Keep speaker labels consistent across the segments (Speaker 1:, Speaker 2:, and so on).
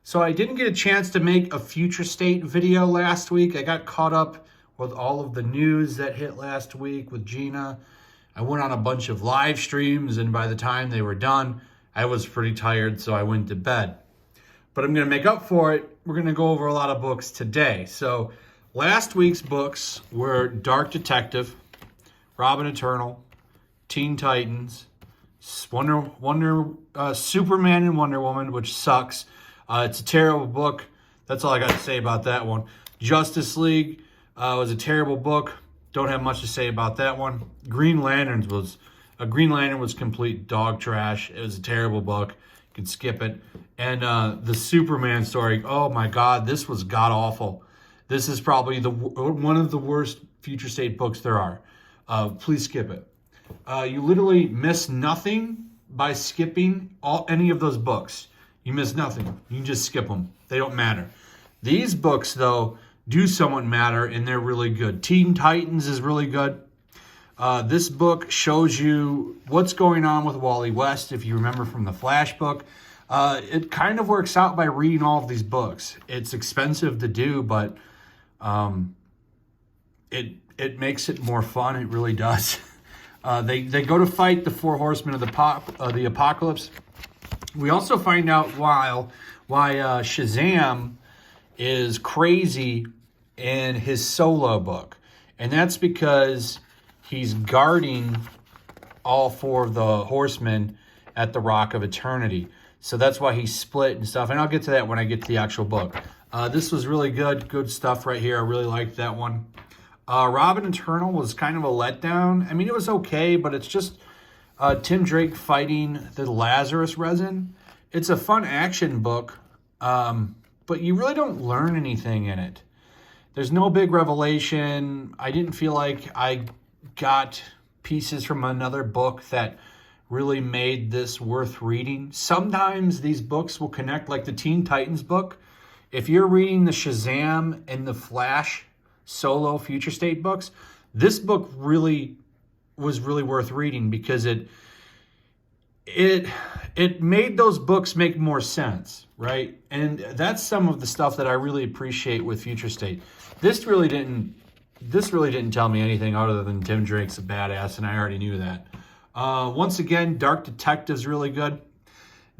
Speaker 1: So I didn't get a chance to make a Future State video last week. I got caught up with all of the news that hit last week with Gina. I went on a bunch of live streams, and by the time they were done, I was pretty tired, so I went to bed. But I'm going to make up for it. We're going to go over a lot of books today. So last week's books were Dark Detective, Robin Eternal, Teen Titans, Superman and Wonder Woman, which sucks. It's a terrible book. That's all I got to say about that one. Justice League was a terrible book. Don't have much to say about that one. Green Lantern was complete dog trash. It was a terrible book. You can skip it. And the Superman story, oh my God, this was god-awful. This is probably one of the worst Future State books there are. Please skip it. You literally miss nothing by skipping any of those books. You miss nothing. You can just skip them. They don't matter. These books, though, do somewhat matter, and they're really good. Teen Titans is really good. This book shows you what's going on with Wally West, if you remember from the Flash book. It kind of works out by reading all of these books. It's expensive to do, but it makes it more fun. It really does. They go to fight the four horsemen of the apocalypse. We also find out why Shazam is crazy in his solo book. And that's because he's guarding all four of the horsemen at the Rock of Eternity. So that's why he's split and stuff. And I'll get to that when I get to the actual book. This was really good stuff right here. I really liked that one. Robin Eternal was kind of a letdown. I mean, it was okay, but it's just Tim Drake fighting the Lazarus resin. It's a fun action book, but you really don't learn anything in it. There's no big revelation. I didn't feel like I got pieces from another book that really made this worth reading. Sometimes these books will connect, like the Teen Titans book. If you're reading the Shazam and the Flash solo Future State books, this book was really worth reading because it made those books make more sense, right? And that's some of the stuff that I really appreciate with Future State. This really didn't tell me anything other than Tim Drake's a badass, and I already knew that. Once again, Dark Detective's really good.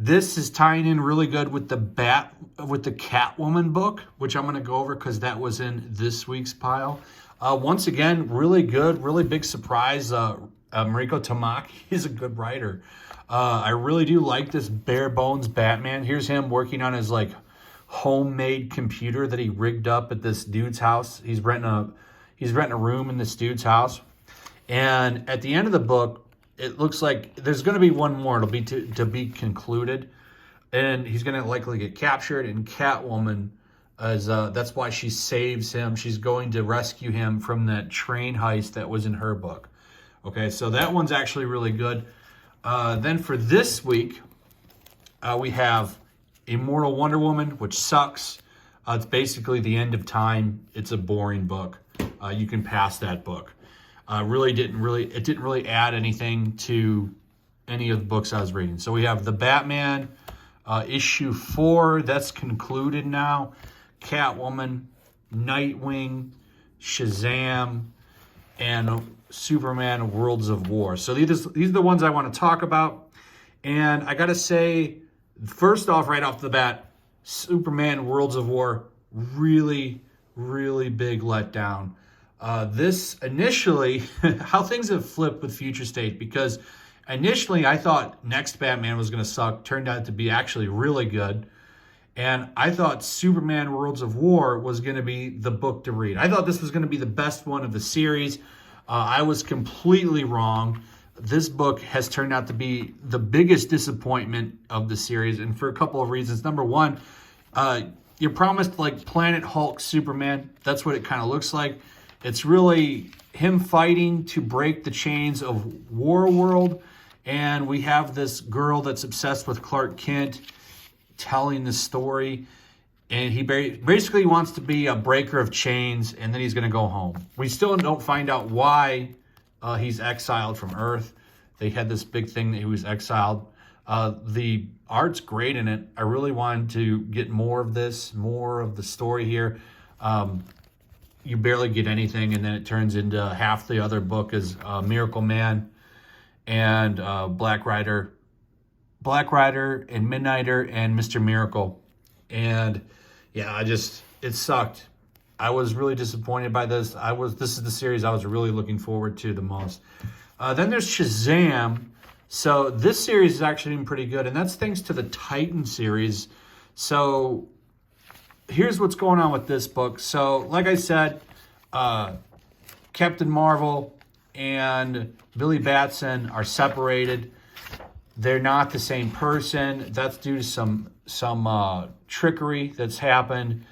Speaker 1: This is tying in really good with the Catwoman book, which I'm going to go over because that was in this week's pile. Once again, really good, really big surprise. Mariko Tamaki is a good writer. I really do like this bare bones Batman. Here's him working on his homemade computer that he rigged up at this dude's house. He's renting a room in this dude's house. And at the end of the book, it looks like there's going to be one more. It'll be to be concluded. And he's going to likely get captured. And Catwoman, that's why she saves him. She's going to rescue him from that train heist that was in her book. Okay, so that one's actually really good. Then for this week, we have Immortal Wonder Woman, which sucks. It's basically the end of time. It's a boring book. You can pass that book. It didn't really add anything to any of the books I was reading. So we have the Batman issue 4. That's concluded now. Catwoman, Nightwing, Shazam, and Superman Worlds of War. So these are the ones I want to talk about. And I got to say, first off, right off the bat, Superman Worlds of War, really, really big letdown. This initially, how things have flipped with Future State, because initially I thought Next Batman was going to suck, turned out to be actually really good. And I thought Superman Worlds of War was going to be the book to read. I thought this was going to be the best one of the series. I was completely wrong. This book has turned out to be the biggest disappointment of the series, and for a couple of reasons. Number one, you're promised Planet Hulk Superman. That's what it kind of looks like. It's really him fighting to break the chains of War World, and we have this girl that's obsessed with Clark Kent telling the story, and he basically wants to be a breaker of chains, and then he's going to go home. We still don't find out why he's exiled from Earth. They had this big thing that he was exiled. The art's great in it. I really wanted to get more of this, more of the story here. You barely get anything, and then it turns into half the other book is Miracle Man and Black Rider and Midnighter and Mr. Miracle. And yeah, it sucked. I was really disappointed by this. This is the series I was really looking forward to the most. Then there's Shazam. So this series is actually been pretty good, and that's thanks to the Titan series. So here's what's going on with this book. So like I said, Captain Marvel and Billy Batson are separated. They're not the same person. That's due to some trickery that's happened.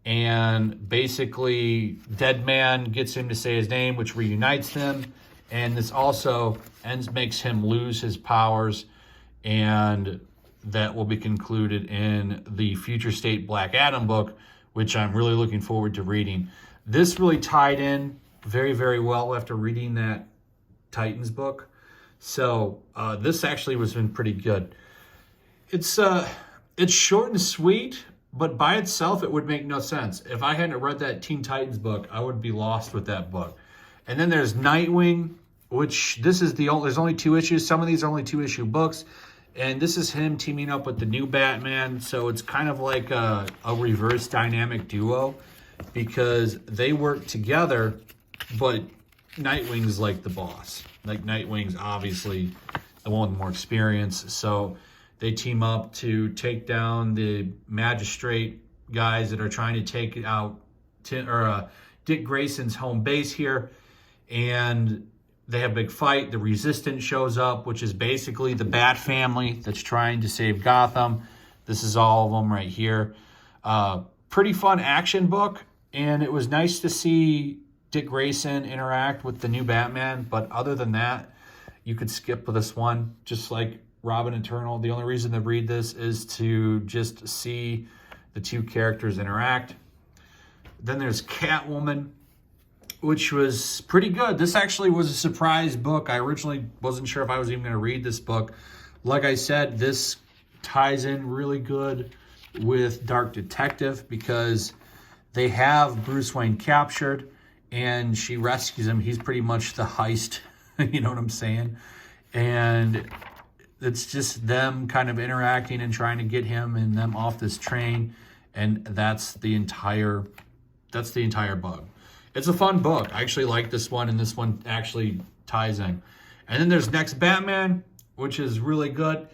Speaker 1: And basically, Deadman gets him to say his name, which reunites them. And this also makes him lose his powers. And that will be concluded in the Future State Black Adam book, which I'm really looking forward to reading. This really tied in very, very well after reading that Titans book. So this actually was been pretty good. It's short and sweet, but by itself it would make no sense. If I hadn't read that Teen Titans book, I would be lost with that book. And then there's Nightwing, which there's only 2 issues. Some of these are only 2-issue books. And this is him teaming up with the new Batman. So it's kind of like a reverse dynamic duo because they work together, but Nightwing's like the boss. Like Nightwing's obviously the one with more experience. So they team up to take down the magistrate guys that are trying to take out Dick Grayson's home base here. And they have a big fight. The Resistance shows up, which is basically the Bat family that's trying to save Gotham. This is all of them right here. Pretty fun action book. And it was nice to see Dick Grayson interact with the new Batman. But other than that, you could skip this one. Just like Robin Eternal. The only reason to read this is to just see the 2 characters interact. Then there's Catwoman, which was pretty good. This actually was a surprise book. I originally wasn't sure if I was even going to read this book. Like I said, this ties in really good with Dark Detective because they have Bruce Wayne captured and she rescues him. He's pretty much the heist, you know what I'm saying? And it's just them kind of interacting and trying to get him and them off this train. And that's the entire book. It's a fun book. I actually like this one, and this one actually ties in. And then there's Next Batman, which is really good.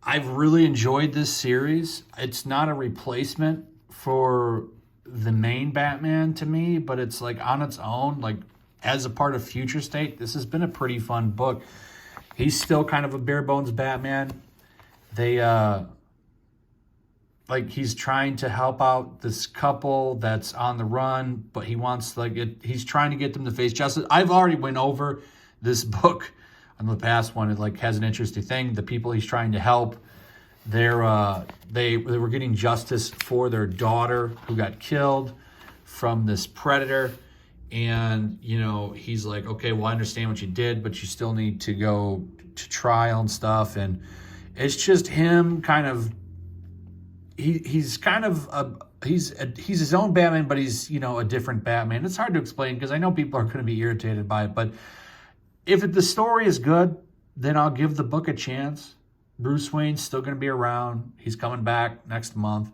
Speaker 1: I've really enjoyed this series. It's not a replacement for the main Batman to me, but it's like on its own, like as a part of Future State. This has been a pretty fun book. He's still kind of a bare bones Batman. He's trying to help out this couple that's on the run, but he wants he's trying to get them to face justice. I've already went over this book on the past one. It has an interesting thing. The people he's trying to help, they were getting justice for their daughter who got killed from this predator. And, he's like, okay, well, I understand what you did, but you still need to go to trial and stuff. And it's just him kind of, he's his own Batman, but he's, a different Batman. It's hard to explain because I know people are going to be irritated by it, but if the story is good, then I'll give the book a chance. Bruce Wayne's still going to be around. He's coming back next month.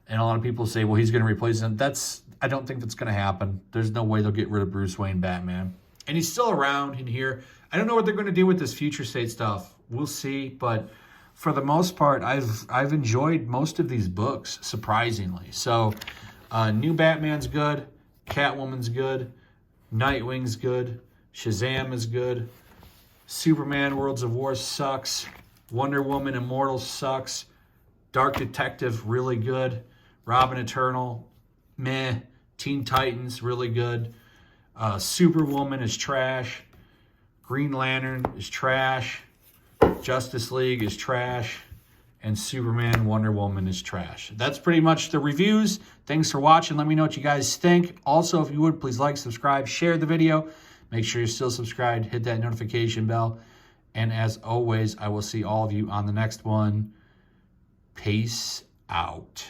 Speaker 1: And a lot of people say, well, he's going to replace him. I don't think that's going to happen. There's no way they'll get rid of Bruce Wayne Batman. And he's still around in here. I don't know what they're going to do with this Future State stuff. We'll see, but for the most part, I've enjoyed most of these books, surprisingly. So, New Batman's good, Catwoman's good, Nightwing's good, Shazam is good, Superman Worlds of War sucks, Wonder Woman Immortal sucks, Dark Detective really good, Robin Eternal, meh, Teen Titans really good, Superwoman is trash, Green Lantern is trash, Justice League is trash, and Superman, Wonder Woman is trash. That's pretty much the reviews. Thanks for watching. Let me know what you guys think. Also, if you would, please like, subscribe, share the video. Make sure you're still subscribed. Hit that notification bell. And as always, I will see all of you on the next one. Peace out.